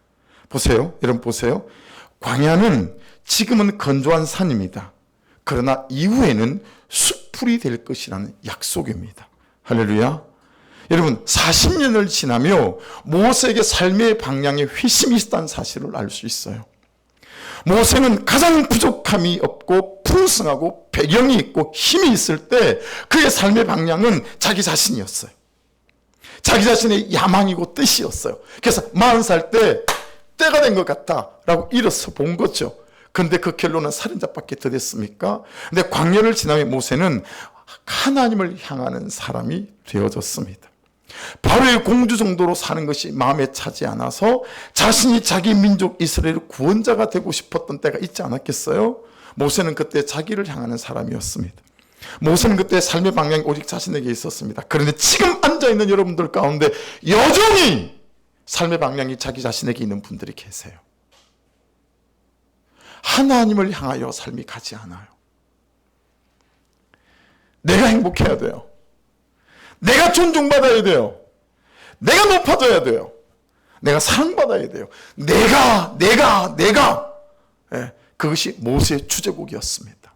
A: 보세요, 여러분 보세요. 광야는 지금은 건조한 산입니다. 그러나 이후에는 숲풀이 될 것이라는 약속입니다. 할렐루야. 여러분, 40년을 지나며 모세에게 삶의 방향에 회심이 있었다는 사실을 알 수 있어요. 모세는 가장 부족함이 없고 풍성하고 배경이 있고 힘이 있을 때 그의 삶의 방향은 자기 자신이었어요. 자기 자신의 야망이고 뜻이었어요. 그래서 40살 때 때가 된 것 같다 라고 일어서 본 거죠. 그런데 그 결론은 살인자밖에 더 됐습니까? 근데 광야를 지나며 모세는 하나님을 향하는 사람이 되어졌습니다. 바로의 공주 정도로 사는 것이 마음에 차지 않아서 자신이 자기 민족 이스라엘의 구원자가 되고 싶었던 때가 있지 않았겠어요? 모세는 그때 자기를 향하는 사람이었습니다. 모세는 그때 삶의 방향이 오직 자신에게 있었습니다. 그런데 지금 앉아있는 여러분들 가운데 여전히 삶의 방향이 자기 자신에게 있는 분들이 계세요. 하나님을 향하여 삶이 가지 않아요. 내가 행복해야 돼요. 내가 존중받아야 돼요. 내가 높아져야 돼요. 내가 사랑받아야 돼요. 내가. 예, 그것이 모세의 주제곡이었습니다.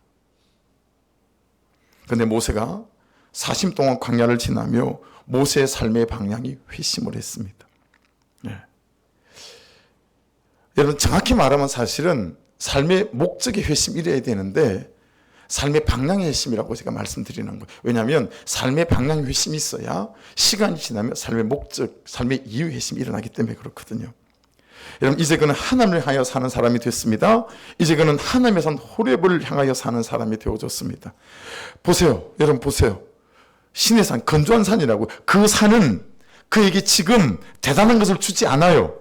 A: 그런데 모세가 40년 동안 광야를 지나며 모세의 삶의 방향이 회심을 했습니다. 예. 여러분, 정확히 말하면 사실은 삶의 목적의 회심 이래야 되는데 삶의 방향의 회심이라고 제가 말씀드리는 거예요. 왜냐하면 삶의 방향의 회심이 있어야 시간이 지나면 삶의 목적, 삶의 이유 회심이 일어나기 때문에 그렇거든요. 여러분, 이제 그는 하나님을 향하여 사는 사람이 됐습니다. 이제 그는 하나님의 산 호렙을 향하여 사는 사람이 되어졌습니다. 보세요. 여러분 보세요. 신의 산, 건조한 산이라고. 그 산은 그에게 지금 대단한 것을 주지 않아요.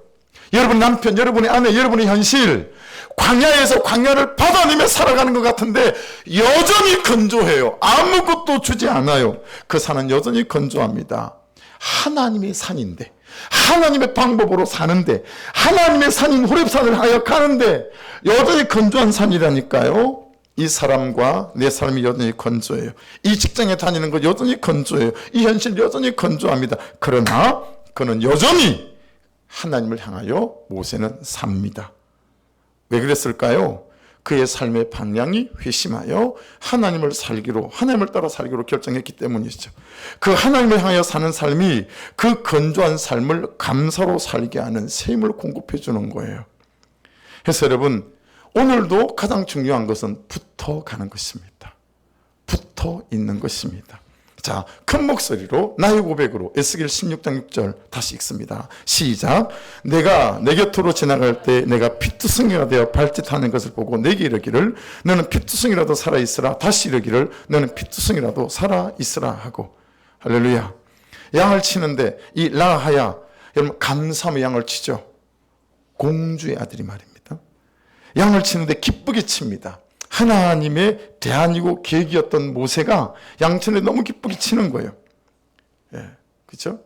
A: 여러분 남편, 여러분의 아내, 여러분의 현실, 광야에서 광야를 받아내며 살아가는 것 같은데 여전히 건조해요. 아무것도 주지 않아요. 그 산은 여전히 건조합니다. 하나님의 산인데, 하나님의 방법으로 사는데, 하나님의 산인 호렙산을 하여 가는데 여전히 건조한 산이라니까요. 이 사람과 내 삶이 여전히 건조해요. 이 직장에 다니는 것 여전히 건조해요. 이 현실 여전히 건조합니다. 그러나 그는 여전히 하나님을 향하여 모세는 삽니다. 왜 그랬을까요? 그의 삶의 방향이 회심하여 하나님을 따라 살기로 결정했기 때문이죠. 그 하나님을 향하여 사는 삶이 그 건조한 삶을 감사로 살게 하는 새 힘을 공급해 주는 거예요. 그래서 여러분, 오늘도 가장 중요한 것은 붙어가는 것입니다. 붙어 있는 것입니다. 자, 큰 목소리로 나의 고백으로 에스겔 16장 6절 다시 읽습니다. 시작. 내가 내 곁으로 지나갈 때 내가 피투성이가 되어 발짓하는 것을 보고 내게 이르기를 너는 피투성이라도 살아있으라. 다시 이르기를 너는 피투성이라도 살아있으라 하고. 할렐루야. 양을 치는데 이 라하야, 여러분 감사함의 양을 치죠. 공주의 아들이 말입니다. 양을 치는데 기쁘게 칩니다. 하나님의 대안이고 계획이었던 모세가 양치는데 너무 기쁘게 치는 거예요. 예, 그렇죠?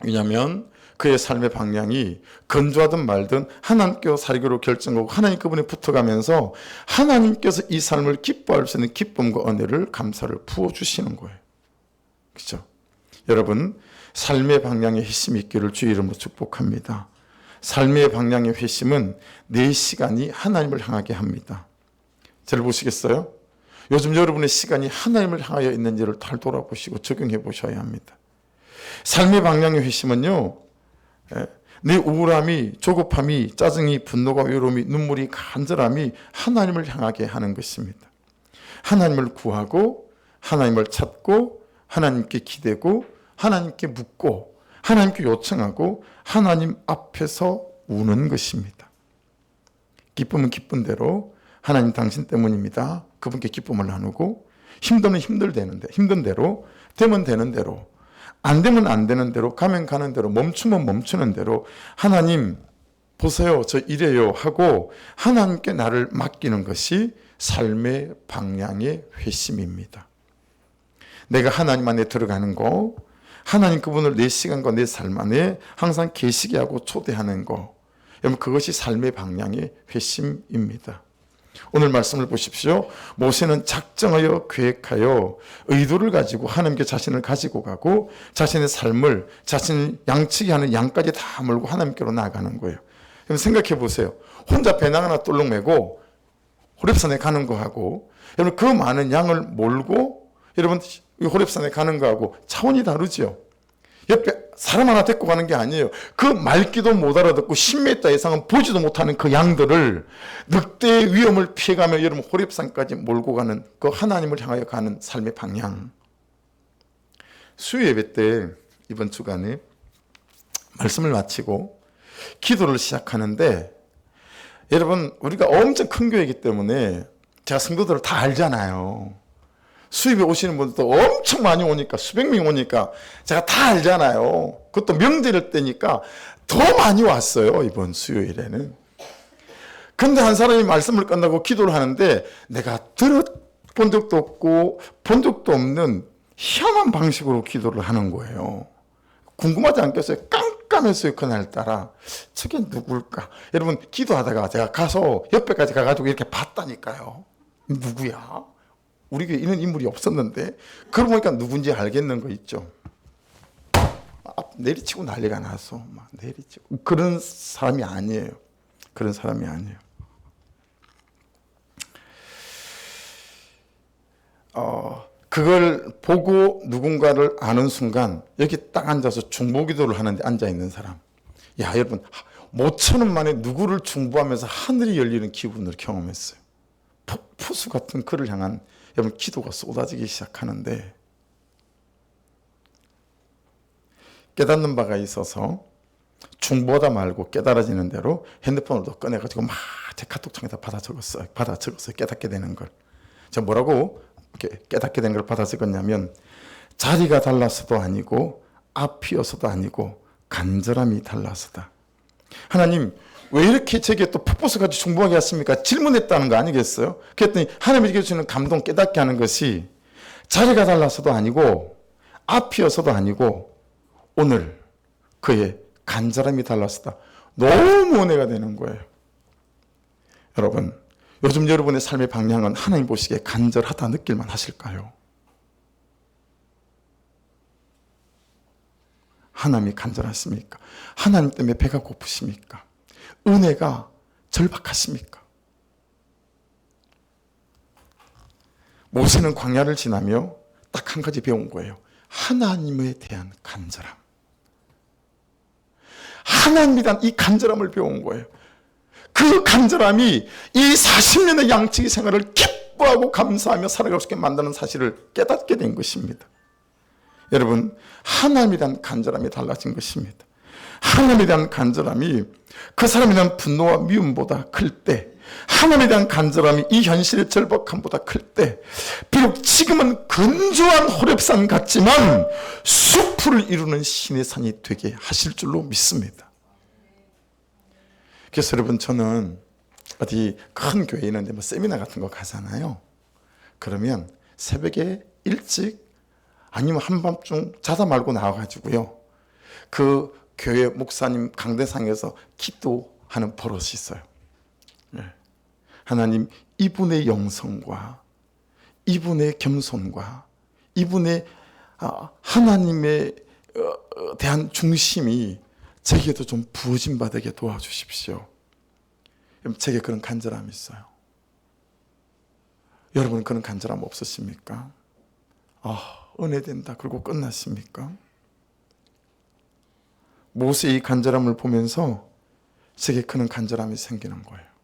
A: 왜냐하면 그의 삶의 방향이 건조하든 말든 하나님께서 살기로 결정하고 하나님 그분에 붙어가면서 하나님께서 이 삶을 기뻐할 수 있는 기쁨과 은혜를 감사를 부어주시는 거예요. 그렇죠? 여러분, 삶의 방향에 회심이 있기를 주의 이름으로 축복합니다. 삶의 방향의 회심은 내 시간이 하나님을 향하게 합니다. 저를 보시겠어요? 요즘 여러분의 시간이 하나님을 향하여 있는지를 잘 돌아보시고 적용해 보셔야 합니다. 삶의 방향의 회심은요, 내 우울함이, 조급함이, 짜증이, 분노가, 외로움이, 눈물이, 간절함이 하나님을 향하게 하는 것입니다. 하나님을 구하고 하나님을 찾고 하나님께 기대고 하나님께 묻고 하나님께 요청하고 하나님 앞에서 우는 것입니다. 기쁨은 기쁜 대로 하나님 당신 때문입니다. 그분께 기쁨을 나누고 힘들면 힘든 대로 되면 되는 대로 안 되면 안 되는 대로 가면 가는 대로 멈추면 멈추는 대로 하나님 보세요 저 이래요 하고 하나님께 나를 맡기는 것이 삶의 방향의 회심입니다. 내가 하나님 안에 들어가는 거, 하나님 그분을 내 시간과 내 삶 안에 항상 계시게 하고 초대하는 거, 여러분 그것이 삶의 방향의 회심입니다. 오늘 말씀을 보십시오. 모세는 작정하여 계획하여 의도를 가지고 하나님께 자신을 가지고 가고 자신의 삶을 자신을 양치게 하는 양까지 다 몰고 하나님께로 나아가는 거예요. 여러분 생각해 보세요. 혼자 배낭 하나 똘록 메고 호렙산에 가는 거하고 여러분 그 많은 양을 몰고 여러분 호렙산에 가는 거하고 차원이 다르죠. 옆에 사람 하나 데리고 가는 게 아니에요. 그 말귀도 못 알아듣고 10m 이상은 보지도 못하는 그 양들을 늑대의 위험을 피해가며 여러분 호렙산까지 몰고 가는 그 하나님을 향하여 가는 삶의 방향. 수요 예배 때 이번 주간에 말씀을 마치고 기도를 시작하는데 여러분 우리가 엄청 큰 교회이기 때문에 제가 성도들을 다 알잖아요. 수입에 오시는 분들도 엄청 많이 오니까 수백 명이 오니까 제가 다 알잖아요. 그것도 명절일 때니까 더 많이 왔어요. 이번 수요일에는. 근데 한 사람이 말씀을 끝나고 기도를 하는데 내가 들어본 적도 없고 본 적도 없는 희한한 방식으로 기도를 하는 거예요. 궁금하지 않겠어요? 깜깜했어요. 그날따라 저게 누굴까? 여러분, 기도하다가 제가 가서 옆에까지 가가지고 이렇게 봤다니까요. 누구야? 우리 교회 이런 인물이 없었는데 그러고 보니까 누군지 알겠는 거 있죠. 내리치고 난리가 나서 막 내리치고. 그런 사람이 아니에요. 그런 사람이 아니에요. 그걸 보고 누군가를 아는 순간 여기 딱 앉아서 중보기도를 하는데 앉아있는 사람, 야 여러분, 모천 원 만에 누구를 중보하면서 하늘이 열리는 기분을 경험했어요. 폭포수 같은 그를 향한 여러분 기도가 쏟아지기 시작하는데, 깨닫는 바가 있어서 중보하다 말고 깨달아지는 대로 핸드폰을 또 꺼내가지고 막 제 카톡창에다 받아 적었어요. 깨닫게 되는 걸. 제가 뭐라고 깨닫게 된 걸 받아 적었냐면, 자리가 달라서도 아니고 앞이어서도 아니고 간절함이 달라서다. 하나님 왜 이렇게 제게 또 폭포수같이 중보하게 하십니까? 질문했다는 거 아니겠어요? 그랬더니 하나님이 주시는 감동, 깨닫게 하는 것이 자리가 달라서도 아니고 앞이어서도 아니고 오늘 그의 간절함이 달라서다. 너무 은혜가 되는 거예요. 여러분, 요즘 여러분의 삶의 방향은 하나님 보시기에 간절하다 느낄만 하실까요? 하나님이 간절하십니까? 하나님 때문에 배가 고프십니까? 은혜가 절박하십니까? 모세는 광야를 지나며 딱 한 가지 배운 거예요. 하나님에 대한 간절함. 하나님에 대한 이 간절함을 배운 거예요. 그 간절함이 이 40년의 양치기 생활을 기뻐하고 감사하며 살아갈 수 있게 만드는 사실을 깨닫게 된 것입니다. 여러분, 하나님에 대한 간절함이 달라진 것입니다. 하나님에 대한 간절함이 그 사람에 대한 분노와 미움보다 클 때, 하나님에 대한 간절함이 이 현실의 절박함보다 클 때, 비록 지금은 근조한 호렙산 같지만 숲을 이루는 신의 산이 되게 하실 줄로 믿습니다. 그래서 여러분, 저는 어디 큰 교회 있는데 뭐 세미나 같은 거 가잖아요. 그러면 새벽에 일찍 아니면 한밤중 자다 말고 나와가지고요, 그 교회 목사님 강대상에서 기도하는 버릇이 있어요. 하나님, 이분의 영성과 이분의 겸손과 이분의 하나님에 대한 중심이 제게도 좀 부어진 바되게 도와주십시오. 제게 그런 간절함이 있어요. 여러분은 그런 간절함 없으십니까? 은혜 된다 그러고 끝났습니까? 모세의 간절함을 보면서 제게 그런 간절함이 생기는 거예요.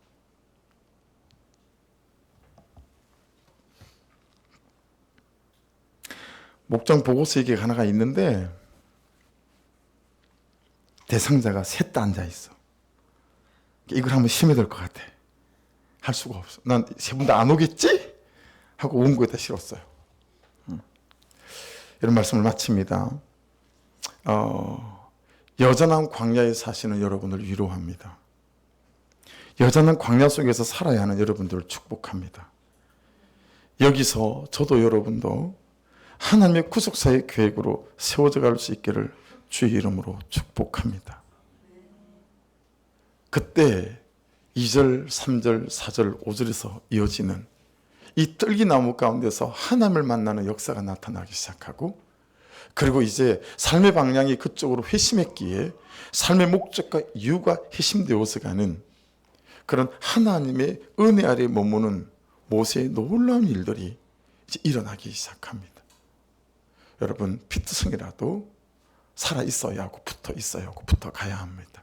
A: 목장 보고서 얘기가 하나가 있는데 대상자가 셋 다 앉아 있어. 이걸 하면 힘이 들 것 같아. 할 수가 없어. 난 세 분 다 안 오겠지? 하고 원고에다 실었어요. 이런 말씀을 마칩니다. 여전한 광야에 사시는 여러분을 위로합니다. 여전한 광야 속에서 살아야 하는 여러분들을 축복합니다. 여기서 저도 여러분도 하나님의 구속사의 계획으로 세워져 갈 수 있기를 주의 이름으로 축복합니다. 그때 2절, 3절, 4절, 5절에서 이어지는 이 뜰기나무 가운데서 하나님을 만나는 역사가 나타나기 시작하고, 그리고 이제 삶의 방향이 그쪽으로 회심했기에 삶의 목적과 이유가 회심되어서 가는 그런 하나님의 은혜 아래에 머무는 모세의 놀라운 일들이 이제 일어나기 시작합니다. 여러분, 피투성이라도 살아 있어야 하고 붙어 있어야 하고 붙어 가야 합니다.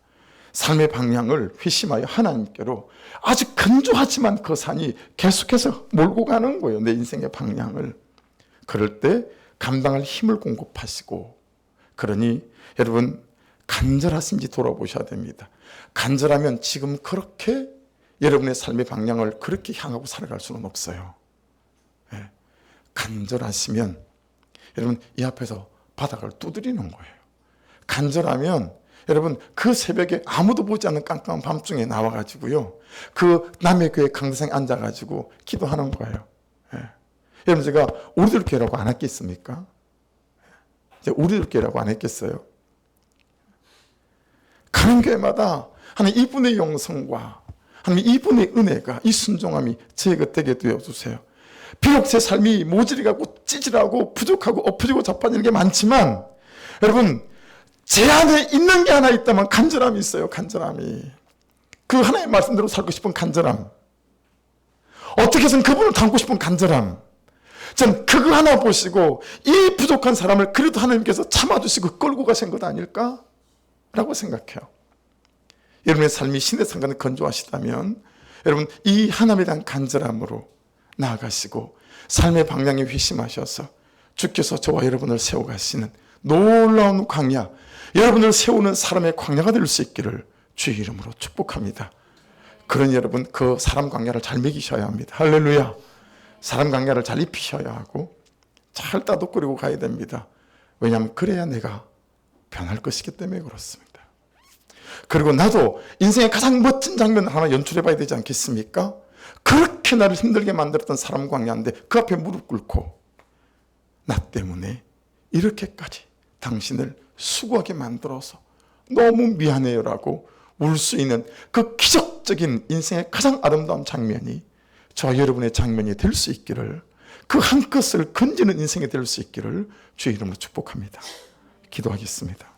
A: 삶의 방향을 회심하여 하나님께로 아주 근조하지만 그 산이 계속해서 몰고 가는 거예요. 내 인생의 방향을. 그럴 때 감당할 힘을 공급하시고, 그러니 여러분 간절하신지 돌아보셔야 됩니다. 간절하면 지금 그렇게 여러분의 삶의 방향을 그렇게 향하고 살아갈 수는 없어요. 간절하시면 여러분 이 앞에서 바닥을 두드리는 거예요. 간절하면 여러분 그 새벽에 아무도 보지 않는 깜깜한 밤중에 나와가지고요, 그 남의 교회 강대상에 앉아가지고 기도하는 거예요. 예. 여러분 제가 우리들 교회라고 안 했겠습니까? 우리들 교회라고 안 했겠어요? 가는 교회마다 하나님 이분의 영성과 하나님 이분의 은혜가, 이 순종함이 제 곁에 되어주세요. 비록 제 삶이 모질이고 찌질하고 부족하고 엎어지고 자빠지는 게 많지만 여러분 제 안에 있는 게 하나 있다면 간절함이 있어요. 간절함이. 그 하나님의 말씀대로 살고 싶은 간절함, 어떻게 해서든 그분을 닮고 싶은 간절함. 전 그거 하나 보시고 이 부족한 사람을 그래도 하나님께서 참아주시고 끌고 가신 것 아닐까? 라고 생각해요. 여러분의 삶이 신의 상관에 건조하시다면 여러분 이 하나님에 대한 간절함으로 나아가시고 삶의 방향에 회심하셔서 주께서 저와 여러분을 세워가시는 놀라운 광야, 여러분을 세우는 사람의 광야가 될 수 있기를 주의 이름으로 축복합니다. 그런 여러분 그 사람 광야를 잘 먹이셔야 합니다. 할렐루야. 사람 광야를 잘 입히셔야 하고 잘 따독거리고 가야 됩니다. 왜냐하면 그래야 내가 변할 것이기 때문에 그렇습니다. 그리고 나도 인생의 가장 멋진 장면을 하나 연출해 봐야 되지 않겠습니까? 그렇게 나를 힘들게 만들었던 사람 광야인데 그 앞에 무릎 꿇고 나 때문에 이렇게까지 당신을 수고하게 만들어서 너무 미안해요라고 울 수 있는 그 기적적인 인생의 가장 아름다운 장면이 저와 여러분의 장면이 될 수 있기를, 그 한 끗을 건지는 인생이 될 수 있기를 주의 이름으로 축복합니다. 기도하겠습니다.